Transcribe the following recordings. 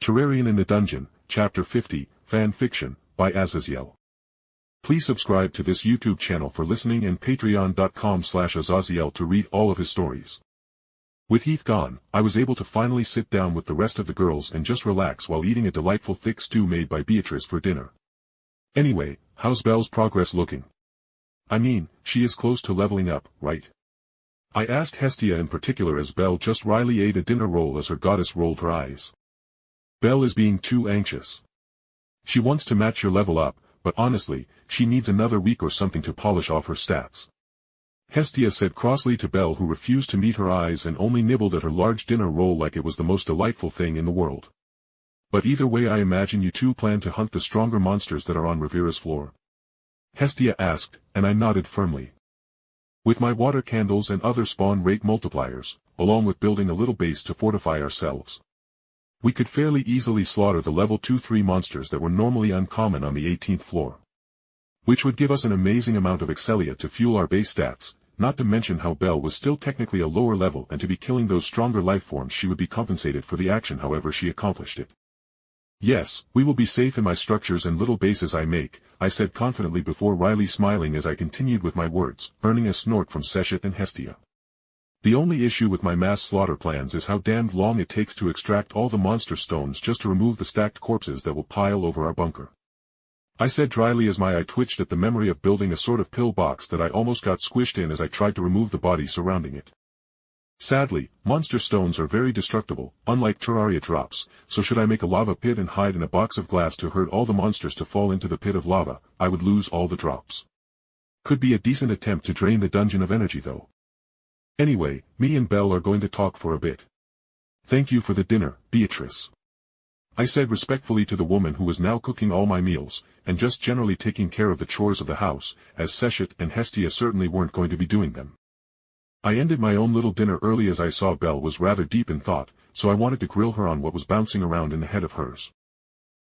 Terrarian in the Dungeon, Chapter 50, Fan Fiction, by Azazyel. Please subscribe to this YouTube channel for listening and patreon.com/Azazyel to read all of his stories. With Heath gone, I was able to finally sit down with the rest of the girls and just relax while eating a delightful thick stew made by Beatrice for dinner. Anyway, how's Belle's progress looking? I mean, she is close to leveling up, right? I asked Hestia in particular as Belle just wryly ate a dinner roll as her goddess rolled her eyes. Belle is being too anxious. She wants to match your level up, but honestly, she needs another week or something to polish off her stats. Hestia said crossly to Belle, who refused to meet her eyes and only nibbled at her large dinner roll like it was the most delightful thing in the world. But either way, I imagine you two plan to hunt the stronger monsters that are on Rivera's floor. Hestia asked, and I nodded firmly. With my water candles and other spawn rate multipliers, along with building a little base to fortify ourselves, we could fairly easily slaughter the level 2-3 monsters that were normally uncommon on the 18th floor. Which would give us an amazing amount of Excelia to fuel our base stats, not to mention how Belle was still technically a lower level, and to be killing those stronger lifeforms she would be compensated for the action however she accomplished it. Yes, we will be safe in my structures and little bases I make, I said confidently before wryly smiling as I continued with my words, earning a snort from Seshet and Hestia. The only issue with my mass slaughter plans is how damned long it takes to extract all the monster stones just to remove the stacked corpses that will pile over our bunker. I said dryly as my eye twitched at the memory of building a sort of pillbox that I almost got squished in as I tried to remove the body surrounding it. Sadly, monster stones are very destructible, unlike Terraria drops, so should I make a lava pit and hide in a box of glass to hurt all the monsters to fall into the pit of lava, I would lose all the drops. Could be a decent attempt to drain the dungeon of energy though. Anyway, me and Belle are going to talk for a bit. Thank you for the dinner, Beatrice. I said respectfully to the woman who was now cooking all my meals, and just generally taking care of the chores of the house, as Seshet and Hestia certainly weren't going to be doing them. I ended my own little dinner early as I saw Belle was rather deep in thought, so I wanted to grill her on what was bouncing around in the head of hers.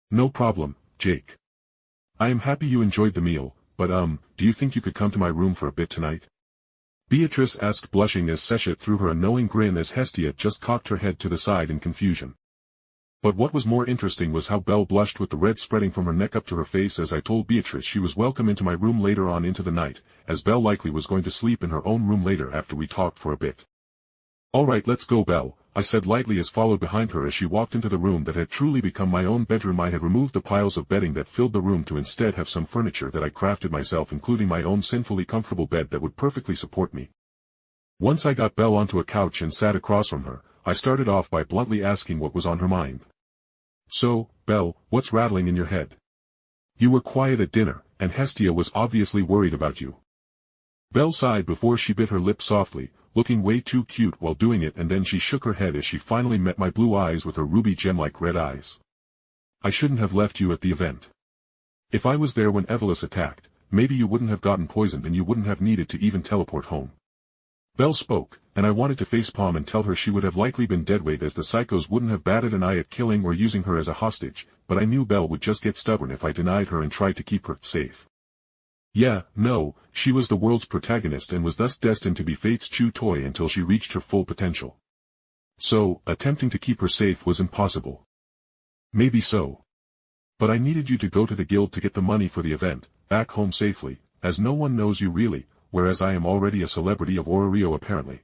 No problem, Jake. I am happy you enjoyed the meal, but do you think you could come to my room for a bit tonight? Beatrice asked, blushing as Seshet threw her a knowing grin as Hestia just cocked her head to the side in confusion. But what was more interesting was how Belle blushed with the red spreading from her neck up to her face as I told Beatrice she was welcome into my room later on into the night, as Belle likely was going to sleep in her own room later after we talked for a bit. Alright, let's go, Belle, I said lightly as followed behind her as she walked into the room that had truly become my own bedroom. I had removed the piles of bedding that filled the room to instead have some furniture that I crafted myself, including my own sinfully comfortable bed that would perfectly support me. Once I got Belle onto a couch and sat across from her, I started off by bluntly asking what was on her mind. So, Belle, what's rattling in your head? You were quiet at dinner, and Hestia was obviously worried about you. Belle sighed before she bit her lip softly, looking way too cute while doing it, and then she shook her head as she finally met my blue eyes with her ruby gem-like red eyes. I shouldn't have left you at the event. If I was there when Evelys attacked, maybe you wouldn't have gotten poisoned and you wouldn't have needed to even teleport home. Belle spoke, and I wanted to facepalm and tell her she would have likely been deadweight as the psychos wouldn't have batted an eye at killing or using her as a hostage, but I knew Belle would just get stubborn if I denied her and tried to keep her safe. Yeah, no, she was the world's protagonist and was thus destined to be fate's chew toy until she reached her full potential. So, attempting to keep her safe was impossible. Maybe so. But I needed you to go to the guild to get the money for the event, back home safely, as no one knows you really, whereas I am already a celebrity of Orario apparently.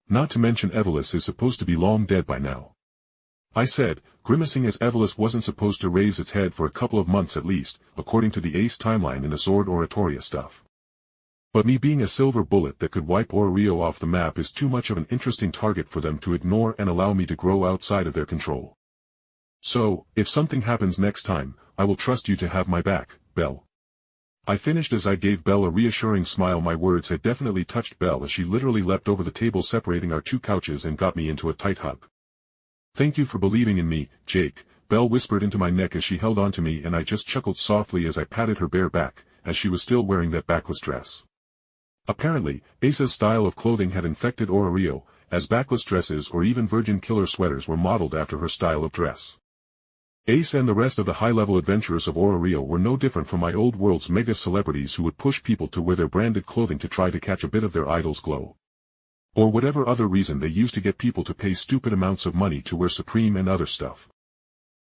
Not to mention Evelys is supposed to be long dead by now. I said, grimacing as Evelys wasn't supposed to raise its head for a couple of months at least, according to the Ace timeline in the Sword Oratoria stuff. But me being a silver bullet that could wipe Orario off the map is too much of an interesting target for them to ignore and allow me to grow outside of their control. So, if something happens next time, I will trust you to have my back, Belle. I finished as I gave Belle a reassuring smile. My words had definitely touched Belle as she literally leapt over the table separating our two couches and got me into a tight hug. Thank you for believing in me, Jake, Belle whispered into my neck as she held on to me, and I just chuckled softly as I patted her bare back, as she was still wearing that backless dress. Apparently, Asa's style of clothing had infected Orario, as backless dresses or even virgin killer sweaters were modeled after her style of dress. Ace and the rest of the high-level adventurers of Orario were no different from my old world's mega celebrities who would push people to wear their branded clothing to try to catch a bit of their idol's glow. Or whatever other reason they used to get people to pay stupid amounts of money to wear Supreme and other stuff.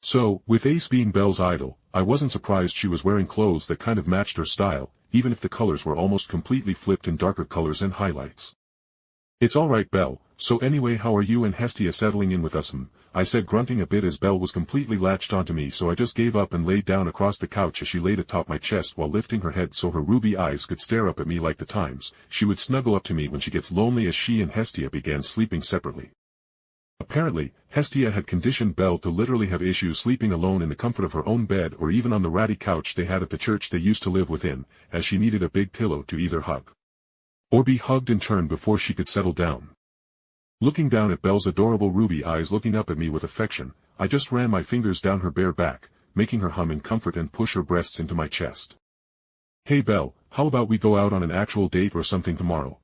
So, with Ace being Belle's idol, I wasn't surprised she was wearing clothes that kind of matched her style, even if the colors were almost completely flipped in darker colors and highlights. "It's alright, Belle, so anyway, how are you and Hestia settling in with us?" I said, grunting a bit as Belle was completely latched onto me, so I just gave up and laid down across the couch as she laid atop my chest while lifting her head so her ruby eyes could stare up at me like the times she would snuggle up to me when she gets lonely, as she and Hestia began sleeping separately. Apparently, Hestia had conditioned Belle to literally have issues sleeping alone in the comfort of her own bed or even on the ratty couch they had at the church they used to live within, as she needed a big pillow to either hug or be hugged in turn before she could settle down. Looking down at Belle's adorable ruby eyes looking up at me with affection, I just ran my fingers down her bare back, making her hum in comfort and push her breasts into my chest. "Hey Belle, how about we go out on an actual date or something tomorrow?"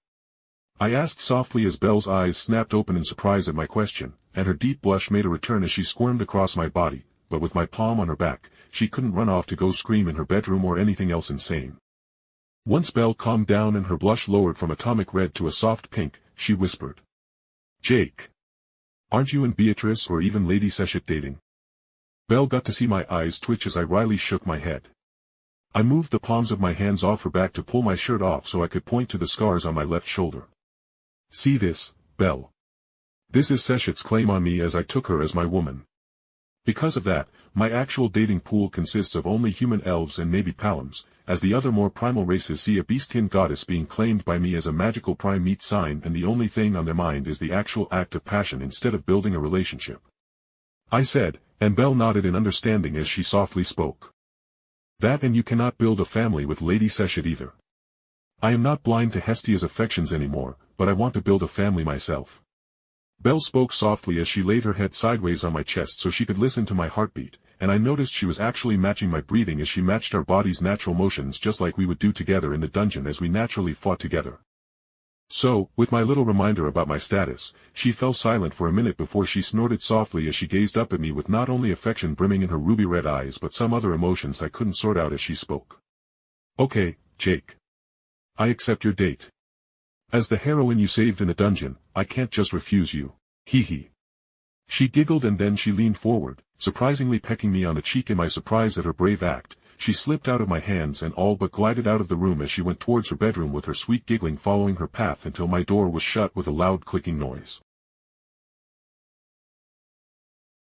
I asked softly as Belle's eyes snapped open in surprise at my question, and her deep blush made a return as she squirmed across my body, but with my palm on her back, she couldn't run off to go scream in her bedroom or anything else insane. Once Belle calmed down and her blush lowered from atomic red to a soft pink, she whispered, "Jake, aren't you and Beatrice or even Lady Sechet dating?" Belle got to see my eyes twitch as I wryly shook my head. I moved the palms of my hands off her back to pull my shirt off so I could point to the scars on my left shoulder. "See this, Belle. This is Sechet's claim on me as I took her as my woman. Because of that, my actual dating pool consists of only human elves and maybe Palams, as the other more primal races see a beastkin goddess being claimed by me as a magical prime meat sign, and the only thing on their mind is the actual act of passion instead of building a relationship," I said, and Belle nodded in understanding as she softly spoke. "That, and you cannot build a family with Lady Sechet either. I am not blind to Hestia's affections anymore, but I want to build a family myself." Belle spoke softly as she laid her head sideways on my chest so she could listen to my heartbeat, and I noticed she was actually matching my breathing as she matched our bodies' natural motions just like we would do together in the dungeon as we naturally fought together. So, with my little reminder about my status, she fell silent for a minute before she snorted softly as she gazed up at me with not only affection brimming in her ruby red eyes but some other emotions I couldn't sort out as she spoke. "Okay, Jake. I accept your date. As the heroine you saved in the dungeon, I can't just refuse you. Hee hee." She giggled and then she leaned forward, surprisingly pecking me on the cheek. In my surprise at her brave act, she slipped out of my hands and all but glided out of the room as she went towards her bedroom with her sweet giggling following her path until my door was shut with a loud clicking noise.